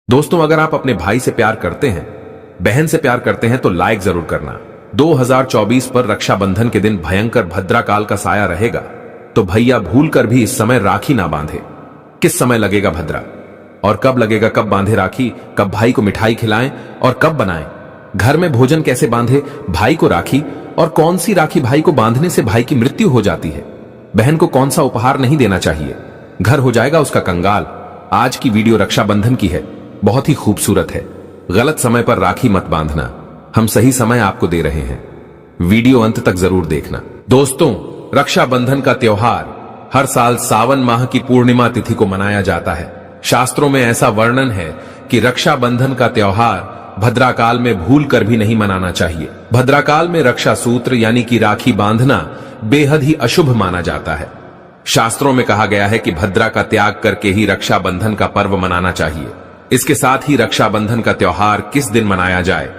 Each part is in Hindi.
दोस्तों, अगर आप अपने भाई से प्यार करते हैं, बहन से प्यार करते हैं तो लाइक जरूर करना। 2024 पर रक्षाबंधन के दिन भयंकर भद्राकाल का साया रहेगा, तो भैया भूलकर भी इस समय राखी ना बांधे। किस समय लगेगा भद्रा और कब लगेगा, कब बांधे राखी, कब भाई को मिठाई खिलाएं और कब बनाएं, घर में भोजन कैसे बांधे भाई को राखी, और कौन सी राखी भाई को बांधने से भाई की मृत्यु हो जाती है, बहन को कौन सा उपहार नहीं देना चाहिए, घर हो जाएगा उसका कंगाल। आज की वीडियो रक्षाबंधन की है, बहुत ही खूबसूरत है। गलत समय पर राखी मत बांधना, हम सही समय आपको दे रहे हैं, वीडियो अंत तक जरूर देखना। दोस्तों, रक्षाबंधन का त्योहार हर साल सावन माह की पूर्णिमा तिथि को मनाया जाता है। शास्त्रों में ऐसा वर्णन है कि रक्षाबंधन का त्योहार भद्राकाल में भूल कर भी नहीं मनाना चाहिए। भद्राकाल में रक्षा सूत्र यानी कि राखी बांधना बेहद ही अशुभ माना जाता है। शास्त्रों में कहा गया है कि भद्रा का त्याग करके ही रक्षाबंधन का पर्व मनाना चाहिए। इसके साथ ही रक्षाबंधन का त्योहार किस दिन मनाया जाए,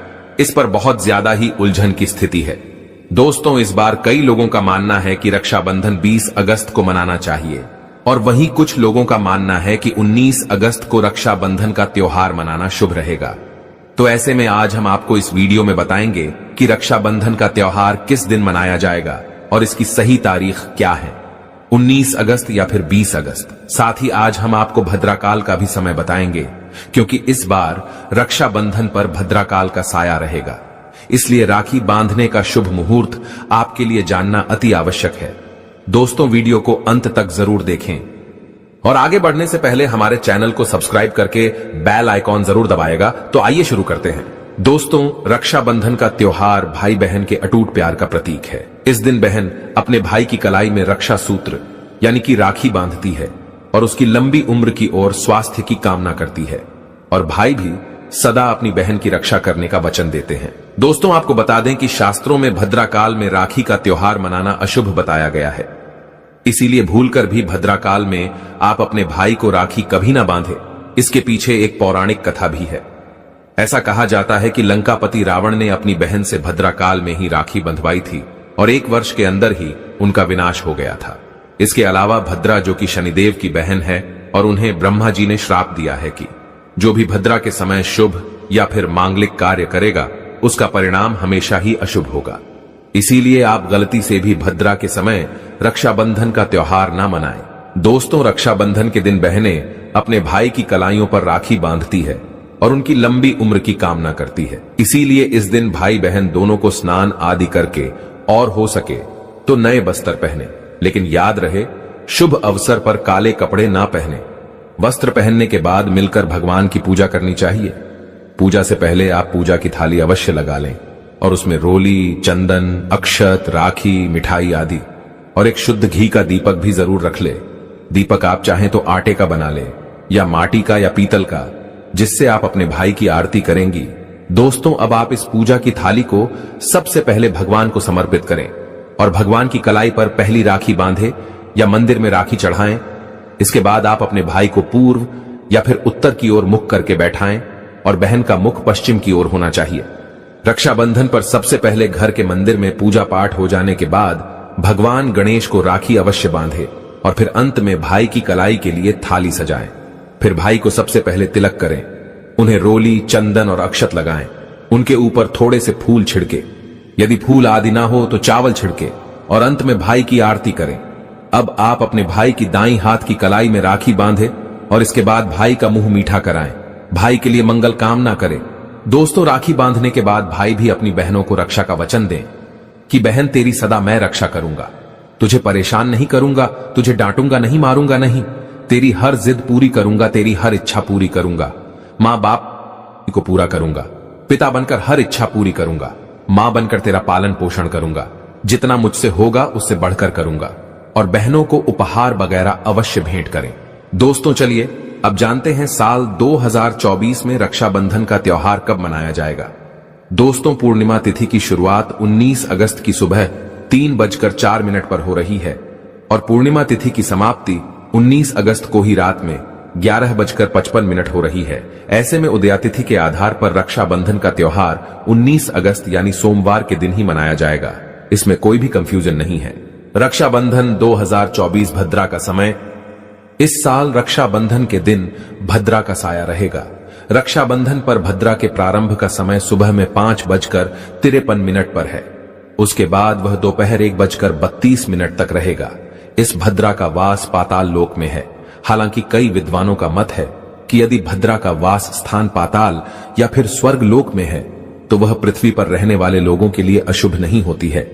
इस पर बहुत ज्यादा ही उलझन की स्थिति है। दोस्तों, इस बार कई लोगों का मानना है कि रक्षाबंधन 20 अगस्त को मनाना चाहिए, और वहीं कुछ लोगों का मानना है कि 19 अगस्त को रक्षाबंधन का त्योहार मनाना शुभ रहेगा। तो ऐसे में आज हम आपको इस वीडियो में बताएंगे कि रक्षाबंधन का त्योहार किस दिन मनाया जाएगा और इसकी सही तारीख क्या है, 19 अगस्त या फिर 20 अगस्त। साथ ही आज हम आपको भद्राकाल का भी समय बताएंगे, क्योंकि इस बार रक्षाबंधन पर भद्राकाल का साया रहेगा। इसलिए राखी बांधने का शुभ मुहूर्त आपके लिए जानना अति आवश्यक है। दोस्तों, वीडियो को अंत तक जरूर देखें और आगे बढ़ने से पहले हमारे चैनल को सब्सक्राइब करके बेल आइकॉन जरूर दबाएगा। तो आइए शुरू करते हैं। दोस्तों, रक्षाबंधन का त्योहार भाई बहन के अटूट प्यार का प्रतीक है। इस दिन बहन अपने भाई की कलाई में रक्षा सूत्र यानी कि राखी बांधती है और उसकी लंबी उम्र की ओर स्वास्थ्य की कामना करती है, और भाई भी सदा अपनी बहन की रक्षा करने का वचन देते हैं। दोस्तों, आपको बता दें कि शास्त्रों में भद्राकाल में राखी का त्योहार मनाना अशुभ बताया गया है। इसीलिए भूलकर भी भद्राकाल में आप अपने भाई को राखी कभी ना बांधे। इसके पीछे एक पौराणिक कथा भी है। ऐसा कहा जाता है कि लंकापति रावण ने अपनी बहन से भद्राकाल में ही राखी बंधवाई थी और 1 वर्ष के अंदर ही उनका विनाश हो गया था। इसके अलावा भद्रा, जो कि शनिदेव की बहन है, और उन्हें ब्रह्मा जी ने श्राप दिया है कि जो भी भद्रा के समय शुभ या फिर मांगलिक कार्य करेगा, उसका परिणाम हमेशा ही अशुभ होगा। इसीलिए आप गलती से भी भद्रा के समय रक्षाबंधन का त्योहार ना मनाएं। दोस्तों, रक्षाबंधन के दिन बहनें अपने भाई की कलाइयों पर राखी बांधती है और उनकी लंबी उम्र की कामना करती है। इसीलिए इस दिन भाई बहन दोनों को स्नान आदि करके और हो सके तो नए बस्तर पहने, लेकिन याद रहे शुभ अवसर पर काले कपड़े ना पहने। वस्त्र पहनने के बाद मिलकर भगवान की पूजा करनी चाहिए। पूजा से पहले आप पूजा की थाली अवश्य लगा लें और उसमें रोली, चंदन, अक्षत, राखी, मिठाई आदि और एक शुद्ध घी का दीपक भी जरूर रख ले। दीपक आप चाहें तो आटे का बना ले या माटी का या पीतल का, जिससे आप अपने भाई की आरती करेंगी। दोस्तों, अब आप इस पूजा की थाली को सबसे पहले भगवान को समर्पित करें और भगवान की कलाई पर पहली राखी बांधे या मंदिर में राखी चढ़ाएं। इसके बाद आप अपने भाई को पूर्व या फिर उत्तर की ओर मुख करके बैठाएं और बहन का मुख पश्चिम की ओर होना चाहिए। रक्षाबंधन पर सबसे पहले घर के मंदिर में पूजा पाठ हो जाने के बाद भगवान गणेश को राखी अवश्य बांधे और फिर अंत में भाई की कलाई के लिए थाली सजाएं। फिर भाई को सबसे पहले तिलक करें, उन्हें रोली, चंदन और अक्षत लगाएं। उनके ऊपर थोड़े से फूल छिड़के, यदि फूल आदि ना हो तो चावल छिड़के, और अंत में भाई की आरती करें। अब आप अपने भाई की दाईं हाथ की कलाई में राखी बांधे और इसके बाद भाई का मुंह मीठा कराएं। भाई के लिए मंगल कामना करें। दोस्तों, राखी बांधने के बाद भाई भी अपनी बहनों को रक्षा का वचन दें कि बहन, तेरी सदा मैं रक्षा करूंगा, तुझे परेशान नहीं करूंगा, तुझे डांटूंगा नहीं, मारूंगा नहीं, तेरी हर जिद पूरी करूंगा, तेरी हर इच्छा पूरी करूंगा, मां बाप को पूरा करूंगा, पिता बनकर हर इच्छा पूरी करूंगा, मां बनकर तेरा पालन पोषण करूंगा, जितना मुझसे होगा उससे बढ़कर करूंगा, और बहनों को उपहार वगैरह अवश्य भेंट करें। दोस्तों, चलिए अब जानते हैं साल 2024 में रक्षाबंधन का त्योहार कब मनाया जाएगा। दोस्तों, पूर्णिमा तिथि की शुरुआत 19 अगस्त की सुबह 3:04 पर हो रही है और पूर्णिमा तिथि की समाप्ति 19 अगस्त को ही रात में 11:55 हो रही है। ऐसे में उदयातिथि के आधार पर रक्षाबंधन का त्योहार 19 अगस्त यानी सोमवार के दिन ही मनाया जाएगा। इसमें कोई भी कंफ्यूजन नहीं है। रक्षाबंधन 2024 भद्रा का समय। इस साल रक्षाबंधन के दिन भद्रा का साया रहेगा। रक्षाबंधन पर भद्रा के प्रारंभ का समय सुबह में 5:53 पर है। उसके बाद वह दोपहर 1:32 तक रहेगा। इस भद्रा का वास पाताल लोक में है। हालांकि कई विद्वानों का मत है कि यदि भद्रा का वास स्थान पाताल या फिर स्वर्ग लोक में है तो वह पृथ्वी पर रहने वाले लोगों के लिए अशुभ नहीं होती है,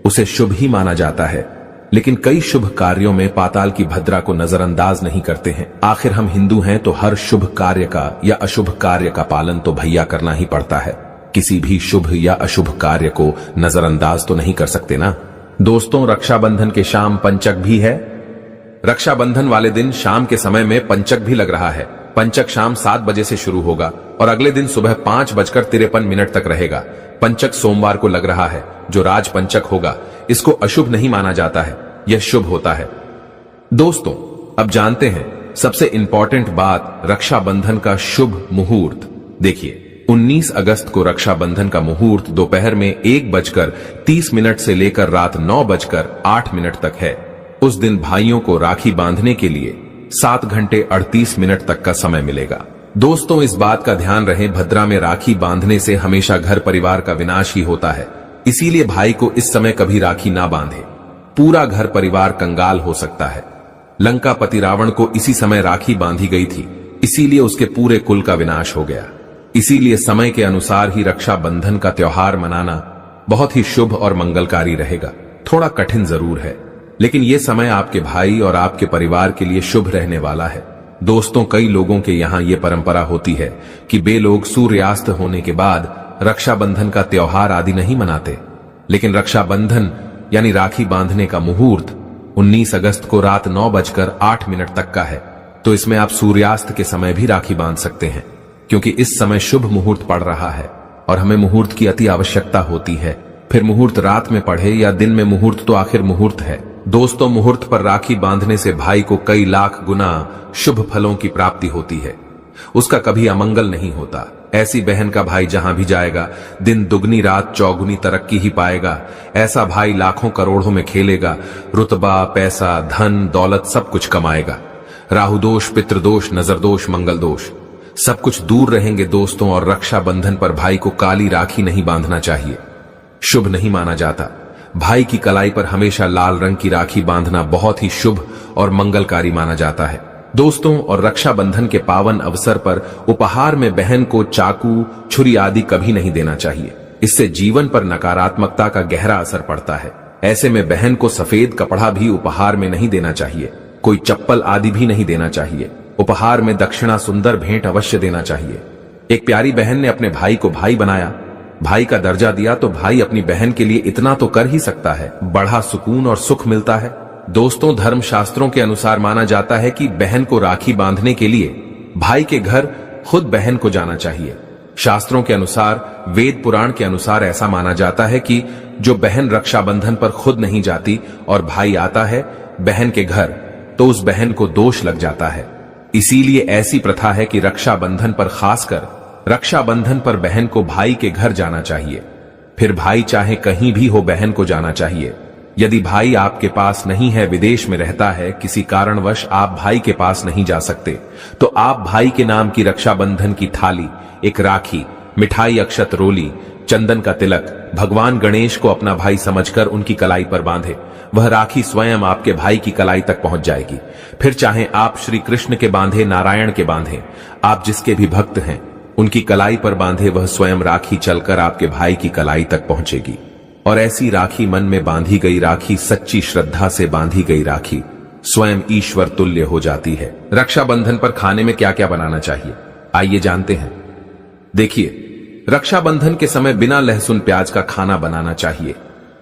उसे शुभ ही माना जाता है। लेकिन कई शुभ कार्यों में पाताल की भद्रा को नजरअंदाज नहीं करते हैं। आखिर हम हिंदू हैं तो हर शुभ कार्य का या अशुभ कार्य का पालन तो भैया करना ही पड़ता है। किसी भी शुभ या अशुभ कार्य को नजरअंदाज तो नहीं कर सकते ना। दोस्तों, रक्षाबंधन के शाम पंचक भी है। रक्षाबंधन वाले दिन शाम के समय में पंचक भी लग रहा है। पंचक शाम 7 बजे से शुरू होगा और अगले दिन सुबह 5:53 तक रहेगा। पंचक सोमवार को लग रहा है, जो राज पंचक होगा। इसको अशुभ नहीं माना जाता है, यह शुभ होता है। दोस्तों, अब जानते हैं सबसे इंपॉर्टेंट बात, रक्षाबंधन का शुभ मुहूर्त। देखिए, 19 अगस्त को रक्षाबंधन का मुहूर्त दोपहर में 1:30 से लेकर रात 9:08 तक है। उस दिन भाइयों को राखी बांधने के लिए 7 घंटे 38 मिनट तक का समय मिलेगा। दोस्तों, इस बात का ध्यान रहे, भद्रा में राखी बांधने से हमेशा घर परिवार का विनाश ही होता है। इसीलिए भाई को इस समय कभी राखी ना बांधे, पूरा घर परिवार कंगाल हो सकता है। लंकापति रावण को इसी समय राखी बांधी गई थी, इसीलिए उसके पूरे कुल का विनाश हो गया। इसीलिए समय के अनुसार ही रक्षाबंधन का त्योहार मनाना बहुत ही शुभ और मंगलकारी रहेगा। थोड़ा कठिन जरूर है, लेकिन यह समय आपके भाई और आपके परिवार के लिए शुभ रहने वाला है। दोस्तों, कई लोगों के यहाँ ये परंपरा होती है कि वे लोग सूर्यास्त होने के बाद रक्षाबंधन का त्योहार आदि नहीं मनाते। लेकिन रक्षाबंधन यानी राखी बांधने का मुहूर्त 19 अगस्त को रात 9:08 तक का है, तो इसमें आप सूर्यास्त के समय भी राखी बांध सकते हैं, क्योंकि इस समय शुभ मुहूर्त पड़ रहा है और हमें मुहूर्त की अति आवश्यकता होती है। फिर मुहूर्त रात में पढ़े या दिन में, मुहूर्त तो आखिर मुहूर्त है। दोस्तों, मुहूर्त पर राखी बांधने से भाई को कई लाख गुना शुभ फलों की प्राप्ति होती है, उसका कभी अमंगल नहीं होता। ऐसी बहन का भाई जहां भी जाएगा, दिन दुगनी रात चौगुनी तरक्की ही पाएगा। ऐसा भाई लाखों करोड़ों में खेलेगा, रुतबा, पैसा, धन, दौलत सब कुछ कमाएगा। राहु दोष, पितृदोष, नजर दोष, मंगल दोष सब कुछ दूर रहेंगे दोस्तों। और रक्षाबंधन पर भाई को काली राखी नहीं बांधना चाहिए, शुभ नहीं माना जाता। भाई की कलाई पर हमेशा लाल रंग की राखी बांधना बहुत ही शुभ और मंगलकारी माना जाता है दोस्तों। और रक्षाबंधन के पावन अवसर पर उपहार में बहन को चाकू, छुरी आदि कभी नहीं देना चाहिए। इससे जीवन पर नकारात्मकता का गहरा असर पड़ता है। ऐसे में बहन को सफेद कपड़ा भी उपहार में नहीं देना चाहिए, कोई चप्पल आदि भी नहीं देना चाहिए। उपहार में दक्षिणा, सुंदर भेंट अवश्य देना चाहिए। एक प्यारी बहन ने अपने भाई को भाई बनाया, भाई का दर्जा दिया, तो भाई अपनी बहन के लिए इतना तो कर ही सकता है, बड़ा सुकून और सुख मिलता है। दोस्तों, धर्म शास्त्रों के अनुसार माना जाता है कि बहन को राखी बांधने के लिए भाई के घर खुद बहन को जाना चाहिए। शास्त्रों के अनुसार, वेद पुराण के अनुसार ऐसा माना जाता है कि जो बहन रक्षाबंधन पर खुद नहीं जाती और भाई आता है बहन के घर, तो उस बहन को दोष लग जाता है। इसीलिए ऐसी प्रथा है कि रक्षाबंधन पर, खासकर रक्षाबंधन पर बहन को भाई के घर जाना चाहिए। फिर भाई चाहे कहीं भी हो, बहन को जाना चाहिए। यदि भाई आपके पास नहीं है, विदेश में रहता है, किसी कारणवश आप भाई के पास नहीं जा सकते, तो आप भाई के नाम की रक्षाबंधन की थाली, एक राखी, मिठाई, अक्षत, रोली, चंदन का तिलक भगवान गणेश को अपना भाई समझकर उनकी कलाई पर बांधे। वह राखी स्वयं आपके भाई की कलाई तक पहुंच जाएगी। फिर चाहे आप श्री कृष्ण के बांधे, नारायण के बांधे, आप जिसके भी भक्त हैं उनकी कलाई पर बांधे, वह स्वयं राखी चलकर आपके भाई की कलाई तक पहुंचेगी। और ऐसी राखी, मन में बांधी गई राखी, सच्ची श्रद्धा से बांधी गई राखी स्वयं ईश्वर तुल्य हो जाती है। रक्षाबंधन पर खाने में क्या क्या बनाना चाहिए, आइए जानते हैं। देखिए, रक्षाबंधन के समय बिना लहसुन प्याज का खाना बनाना चाहिए,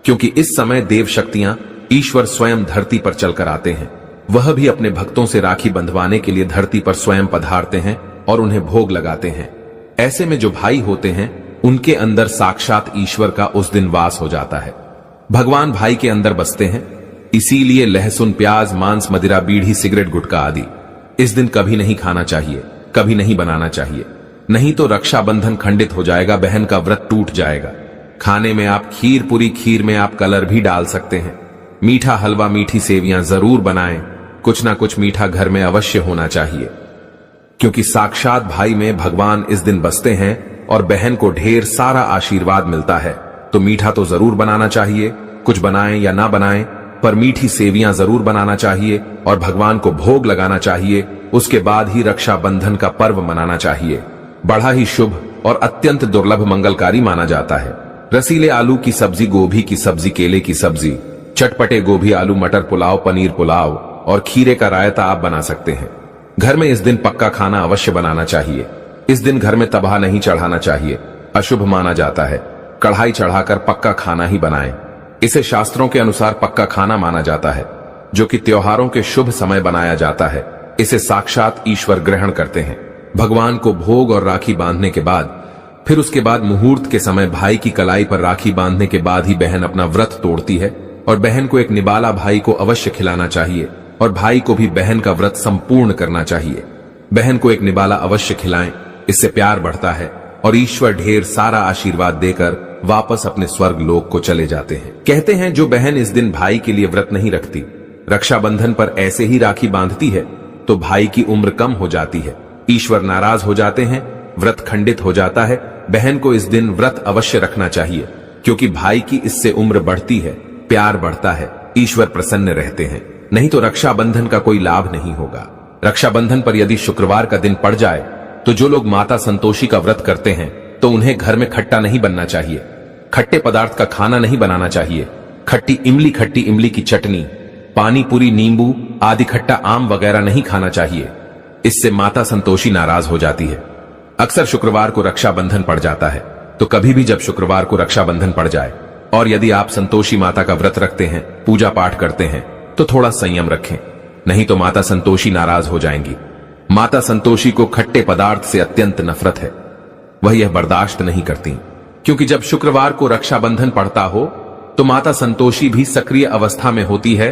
क्योंकि इस समय देव शक्तियां, ईश्वर स्वयं धरती पर चलकर आते हैं। वह भी अपने भक्तों से राखी बंधवाने के लिए धरती पर स्वयं पधारते हैं और उन्हें भोग लगाते हैं। ऐसे में जो भाई होते हैं उनके अंदर साक्षात ईश्वर का उस दिन वास हो जाता है। भगवान भाई के अंदर बसते हैं। इसीलिए लहसुन, प्याज, मांस, मदिरा, बीड़ी, सिगरेट, गुटखा आदि इस दिन कभी नहीं खाना चाहिए, कभी नहीं बनाना चाहिए। नहीं तो रक्षाबंधन खंडित हो जाएगा, बहन का व्रत टूट जाएगा। खाने में आप खीर पूरी, खीर में आप कलर भी डाल सकते हैं। मीठा हलवा, मीठी सेवियां जरूर बनाएं। कुछ ना कुछ मीठा घर में अवश्य होना चाहिए। क्योंकि साक्षात भाई में भगवान इस दिन बसते हैं और बहन को ढेर सारा आशीर्वाद मिलता है। तो मीठा तो जरूर बनाना चाहिए, कुछ बनाएं या ना बनाएं, पर मीठी सेवियां जरूर बनाना चाहिए और भगवान को भोग लगाना चाहिए। उसके बाद ही रक्षाबंधन का पर्व मनाना चाहिए। बड़ा ही शुभ और अत्यंत दुर्लभ मंगलकारी माना जाता है। रसीले आलू की सब्जी, गोभी की सब्जी, केले की सब्जी, चटपटे गोभी आलू मटर पुलाव, पनीर पुलाव और खीरे का रायता आप बना सकते हैं। घर में इस दिन पक्का खाना अवश्य बनाना चाहिए। इस दिन घर में तबाह नहीं चढ़ाना चाहिए, अशुभ माना जाता है। कढ़ाई चढ़ाकर पक्का खाना ही बनाएं। इसे शास्त्रों के अनुसार पक्का खाना माना जाता है, जो कि त्योहारों के शुभ समय बनाया जाता है। इसे साक्षात ईश्वर ग्रहण करते हैं। भगवान को भोग और राखी बांधने के बाद फिर उसके बाद मुहूर्त के समय भाई की कलाई पर राखी बांधने के बाद ही बहन अपना व्रत तोड़ती है और बहन को एक निबाला भाई को अवश्य खिलाना चाहिए और भाई को भी बहन का व्रत संपूर्ण करना चाहिए। बहन को एक निबाला अवश्य खिलाएं, इससे प्यार बढ़ता है और ईश्वर ढेर सारा आशीर्वाद देकर वापस अपने स्वर्ग लोक को चले जाते हैं। कहते हैं जो बहन इस दिन भाई के लिए व्रत नहीं रखती, रक्षाबंधन पर ऐसे ही राखी बांधती है, तो भाई की उम्र कम हो जाती है, ईश्वर नाराज हो जाते हैं, व्रत खंडित हो जाता है। बहन को इस दिन व्रत अवश्य रखना चाहिए, क्योंकि भाई की इससे उम्र बढ़ती है, प्यार बढ़ता है, ईश्वर प्रसन्न रहते हैं। नहीं तो रक्षाबंधन का कोई लाभ नहीं होगा। रक्षाबंधन पर यदि शुक्रवार का दिन पड़ जाए तो जो लोग माता संतोषी का व्रत करते हैं तो उन्हें घर में खट्टा नहीं बनना चाहिए, खट्टे पदार्थ का खाना नहीं बनाना चाहिए। खट्टी इमली की चटनी, पानी पूरी, नींबू आदि खट्टा आम वगैरह नहीं खाना चाहिए। इससे माता संतोषी नाराज हो जाती है। अक्सर शुक्रवार को रक्षाबंधन पड़ जाता है, तो कभी भी जब शुक्रवार को रक्षाबंधन पड़ जाए और यदि आप संतोषी माता का व्रत रखते हैं, पूजा पाठ करते हैं, तो थोड़ा संयम रखें, नहीं तो माता संतोषी नाराज हो जाएंगी। माता संतोषी को खट्टे पदार्थ से अत्यंत नफरत है, वह यह बर्दाश्त नहीं करती, क्योंकि जब शुक्रवार को रक्षाबंधन पड़ता हो तो माता संतोषी भी सक्रिय अवस्था में होती है।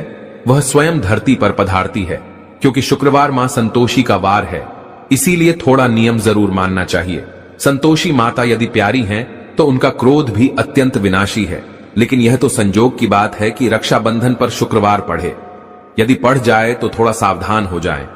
वह स्वयं धरती पर पधारती है, क्योंकि शुक्रवार मां संतोषी का वार है, इसीलिए थोड़ा नियम जरूर मानना चाहिए। संतोषी माता यदि प्यारी हैं तो उनका क्रोध भी अत्यंत विनाशी है, लेकिन यह तो संजोग की बात है कि रक्षाबंधन पर शुक्रवार पढ़े। यदि पढ़ जाए तो थोड़ा सावधान हो जाएं।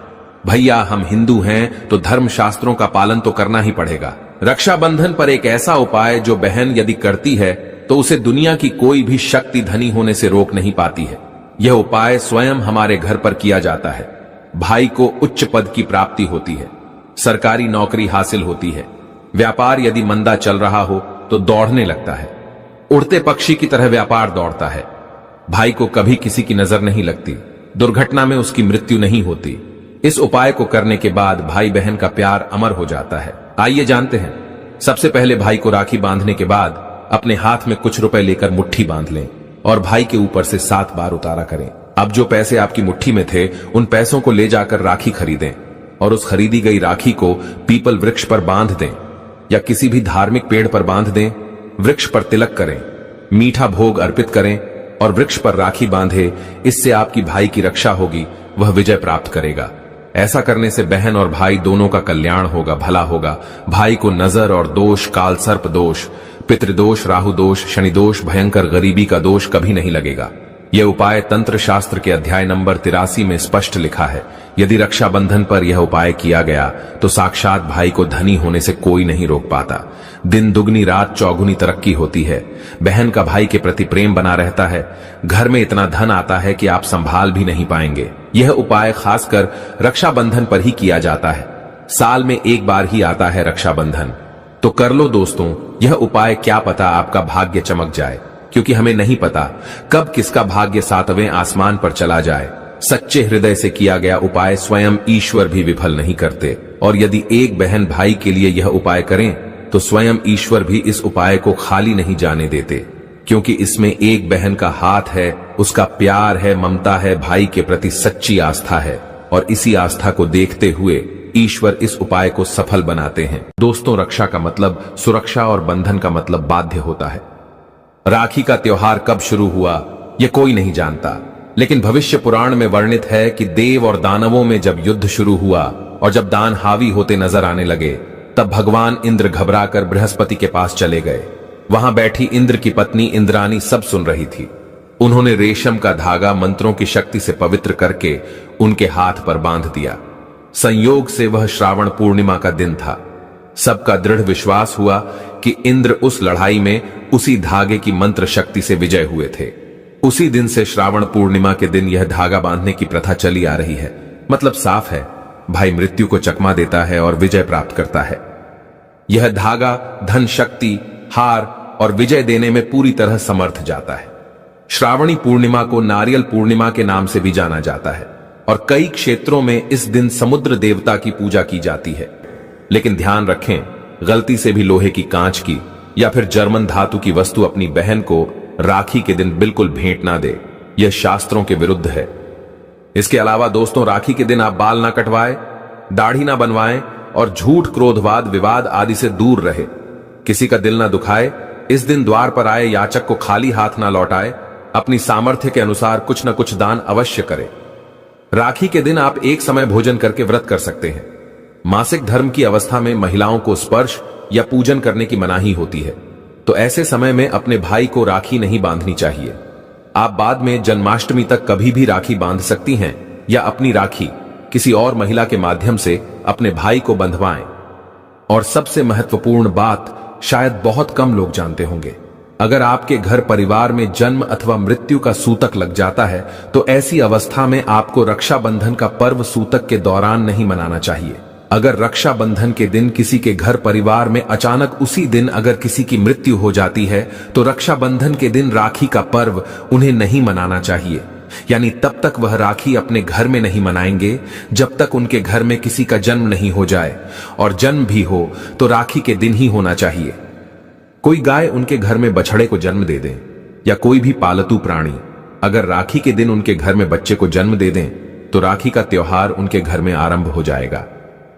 भैया हम हिंदू हैं तो धर्म शास्त्रों का पालन तो करना ही पड़ेगा। रक्षाबंधन पर एक ऐसा उपाय जो बहन यदि करती है तो उसे दुनिया की कोई भी शक्ति धनी होने से रोक नहीं पाती है। यह उपाय स्वयं हमारे घर पर किया जाता है। भाई को उच्च पद की प्राप्ति होती है, सरकारी नौकरी हासिल होती है, व्यापार यदि मंदा चल रहा हो तो दौड़ने लगता है, उड़ते पक्षी की तरह व्यापार दौड़ता है। भाई को कभी किसी की नजर नहीं लगती, दुर्घटना में उसकी मृत्यु नहीं होती। इस उपाय को करने के बाद भाई बहन का प्यार अमर हो जाता है। आइए जानते हैं। सबसे पहले भाई को राखी बांधने के बाद अपने हाथ में कुछ रुपए लेकर मुट्ठी बांध लें और भाई के ऊपर से 7 बार उतारा करें। अब जो पैसे आपकी मुट्ठी में थे उन पैसों को ले जाकर राखी खरीदें और उस खरीदी गई राखी को पीपल वृक्ष पर बांध दें या किसी भी धार्मिक पेड़ पर बांध दें। वृक्ष पर तिलक करें, मीठा भोग अर्पित करें और वृक्ष पर राखी बांधे। इससे आपकी भाई की रक्षा होगी, वह विजय प्राप्त करेगा। ऐसा करने से बहन और भाई दोनों का कल्याण होगा, भला होगा। भाई को नजर और दोष, काल सर्प दोष, पितृदोष, राहु दोष, शनि दोष, भयंकर गरीबी का दोष कभी नहीं लगेगा। यह उपाय तंत्र शास्त्र के अध्याय नंबर 83 में स्पष्ट लिखा है। यदि रक्षाबंधन पर यह उपाय किया गया तो साक्षात भाई को धनी होने से कोई नहीं रोक पाता। दिन दुगनी रात चौगुनी तरक्की होती है। बहन का भाई के प्रति प्रेम बना रहता है। घर में इतना धन आता है कि आप संभाल भी नहीं पाएंगे। यह उपाय खासकर रक्षाबंधन पर ही किया जाता है। साल में एक बार ही आता है रक्षाबंधन, तो कर लो दोस्तों यह उपाय। क्या पता आपका भाग्य चमक जाए, क्योंकि हमें नहीं पता कब किसका भाग्य 7वें आसमान पर चला जाए। सच्चे हृदय से किया गया उपाय स्वयं ईश्वर भी विफल नहीं करते। और यदि एक बहन भाई के लिए यह उपाय करें तो स्वयं ईश्वर भी इस उपाय को खाली नहीं जाने देते, क्योंकि इसमें एक बहन का हाथ है, उसका प्यार है, ममता है, भाई के प्रति सच्ची आस्था है। और इसी आस्था को देखते हुए ईश्वर इस उपाय को सफल बनाते हैं। दोस्तों, रक्षा का मतलब सुरक्षा और बंधन का मतलब बाध्य होता है। राखी का त्योहार कब शुरू हुआ यह कोई नहीं जानता, लेकिन भविष्य पुराण में वर्णित है कि देव और दानवों में जब युद्ध शुरू हुआ और जब दान हावी होते नजर आने लगे, तब भगवान इंद्र घबराकर बृहस्पति के पास चले गए। वहां बैठी इंद्र की पत्नी इंद्रानी सब सुन रही थी। उन्होंने रेशम का धागा मंत्रों की शक्ति से पवित्र करके उनके हाथ पर बांध दिया। संयोग से वह श्रावण पूर्णिमा का दिन था। सबका दृढ़ विश्वास हुआ कि इंद्र उस लड़ाई में उसी धागे की मंत्र शक्ति से विजय हुए थे। उसी दिन से श्रावण पूर्णिमा के दिन यह धागा बांधने की प्रथा चली आ रही है। मतलब साफ है, भाई मृत्यु को चकमा देता है और विजय प्राप्त करता है। यह धागा धन, शक्ति, हार और विजय देने में पूरी तरह समर्थ जाता है। श्रावणी पूर्णिमा को नारियल पूर्णिमा के नाम से भी जाना जाता है और कई क्षेत्रों में इस दिन समुद्र देवता की पूजा की जाती है। लेकिन ध्यान रखें, गलती से भी लोहे की, कांच की या फिर जर्मन धातु की वस्तु अपनी बहन को राखी के दिन बिल्कुल भेंट ना दे। यह शास्त्रों के विरुद्ध है। इसके अलावा दोस्तों, राखी के दिन आप बाल ना कटवाएं, दाढ़ी ना बनवाएं और झूठ, क्रोधवाद, विवाद आदि से दूर रहे। किसी का दिल ना दुखाए। इस दिन द्वार पर आए याचक को खाली हाथ ना लौटाए। अपनी सामर्थ्य के अनुसार कुछ न कुछ दान अवश्य करें। राखी के दिन आप एक समय भोजन करके व्रत कर सकते हैं। मासिक धर्म की अवस्था में महिलाओं को स्पर्श या पूजन करने की मनाही होती है, तो ऐसे समय में अपने भाई को राखी नहीं बांधनी चाहिए। आप बाद में जन्माष्टमी तक कभी भी राखी बांध सकती हैं या अपनी राखी किसी और महिला के माध्यम से अपने भाई को बंधवाएं। और सबसे महत्वपूर्ण बात शायद बहुत कम लोग जानते होंगे, अगर आपके घर परिवार में जन्म अथवा मृत्यु का सूतक लग जाता है तो ऐसी अवस्था में आपको रक्षाबंधन का पर्व सूतक के दौरान नहीं मनाना चाहिए। अगर रक्षाबंधन के दिन किसी के घर परिवार में अचानक उसी दिन अगर किसी की मृत्यु हो जाती है तो रक्षाबंधन के दिन राखी का पर्व उन्हें नहीं मनाना चाहिए। यानी तब तक वह राखी अपने घर में नहीं मनाएंगे जब तक उनके घर में किसी का जन्म नहीं हो जाए, और जन्म भी हो तो राखी के दिन ही होना चाहिए। कोई गाय उनके घर में बछड़े को जन्म दे दें या कोई भी पालतू प्राणी अगर राखी के दिन उनके घर में बच्चे को जन्म दे दें तो राखी का त्योहार उनके घर में आरंभ हो जाएगा।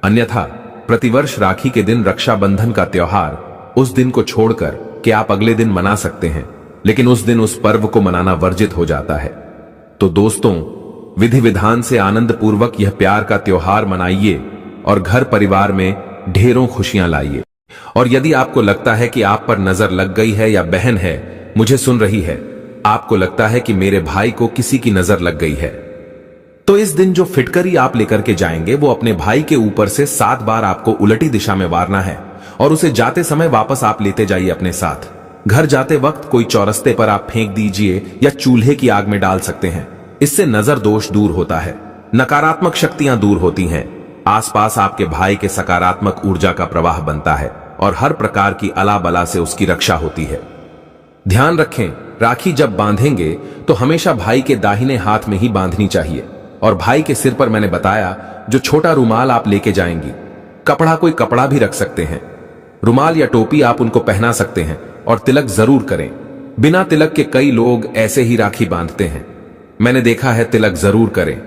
अन्यथा प्रतिवर्ष राखी के दिन रक्षाबंधन का त्योहार उस दिन को छोड़कर कि आप अगले दिन मना सकते हैं, लेकिन उस दिन उस पर्व को मनाना वर्जित हो जाता है। तो दोस्तों, विधि विधान से आनंद पूर्वक यह प्यार का त्योहार मनाइए और घर परिवार में ढेरों खुशियां लाइए। और यदि आपको लगता है कि आप पर नजर लग गई है या बहन है मुझे सुन रही है, आपको लगता है कि मेरे भाई को किसी की नजर लग गई है, तो इस दिन जो फिटकरी आप लेकर के जाएंगे वो अपने भाई के ऊपर से 7 बार आपको उलटी दिशा में वारना है और उसे जाते समय वापस आप लेते जाइए अपने साथ। घर जाते वक्त कोई चौरस्ते पर आप फेंक दीजिए या चूल्हे की आग में डाल सकते हैं। इससे नजर दोष दूर होता है, नकारात्मक शक्तियां दूर होती हैं, आसपास आपके भाई के सकारात्मक ऊर्जा का प्रवाह बनता है और हर प्रकार की अला बला से उसकी रक्षा होती है। ध्यान रखें, राखी जब बांधेंगे तो हमेशा भाई के दाहिने हाथ में ही बांधनी चाहिए और भाई के सिर पर मैंने बताया जो छोटा रुमाल आप लेके जाएंगी। कपड़ा, कोई कपड़ा भी रख सकते हैं, रुमाल या टोपी आप उनको पहना सकते हैं और तिलक जरूर करें। बिना तिलक के कई लोग ऐसे ही राखी बांधते हैं, मैंने देखा है। तिलक जरूर करें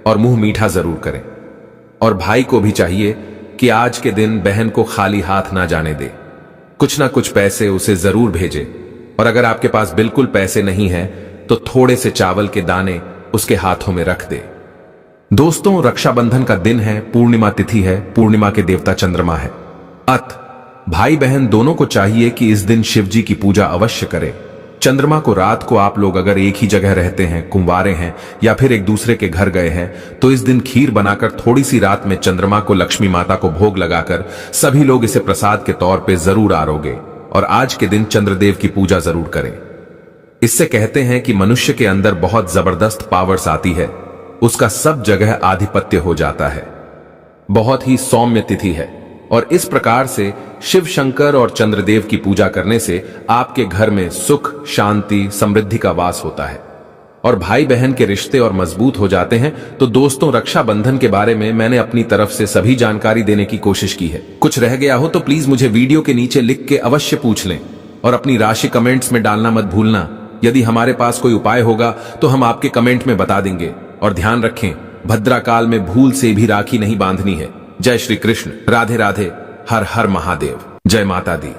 और मुंह मीठा जरूर करें। और भाई को भी चाहिए कि आज के दिन बहन को खाली हाथ ना जाने दे, कुछ ना कुछ पैसे उसे जरूर भेजे। और अगर आपके पास बिल्कुल पैसे नहीं है तो थोड़े से चावल के दाने उसके हाथों में रख दे। दोस्तों, रक्षाबंधन का दिन है, पूर्णिमा तिथि है, पूर्णिमा के देवता चंद्रमा है। भाई बहन दोनों को चाहिए कि इस दिन शिव जी की पूजा अवश्य करें। चंद्रमा को रात को आप लोग अगर एक ही जगह रहते हैं, कुंवारे हैं या फिर एक दूसरे के घर गए हैं तो इस दिन खीर बनाकर थोड़ी सी रात में चंद्रमा को लक्ष्मी माता को भोग लगाकर सभी लोग इसे प्रसाद के तौर पे जरूर आरोगे और आज के दिन चंद्रदेव की पूजा जरूर करें। इससे कहते हैं कि मनुष्य के अंदर बहुत जबरदस्त पावर्स आती है, उसका सब जगह आधिपत्य हो जाता है। बहुत ही सौम्य तिथि है और इस प्रकार से शिव शंकर और चंद्रदेव की पूजा करने से आपके घर में सुख, शांति, समृद्धि का वास होता है और भाई बहन के रिश्ते और मजबूत हो जाते हैं। तो दोस्तों, रक्षाबंधन के बारे में मैंने अपनी तरफ से सभी जानकारी देने की कोशिश की है। कुछ रह गया हो तो प्लीज मुझे वीडियो के नीचे लिख के अवश्य पूछ लें और अपनी राशि कमेंट्स में डालना मत भूलना। यदि हमारे पास कोई उपाय होगा तो हम आपके कमेंट में बता देंगे। और ध्यान रखें, भद्रा काल में भूल से भी राखी नहीं बांधनी है। जय श्री कृष्ण, राधे राधे, हर हर महादेव, जय माता दी।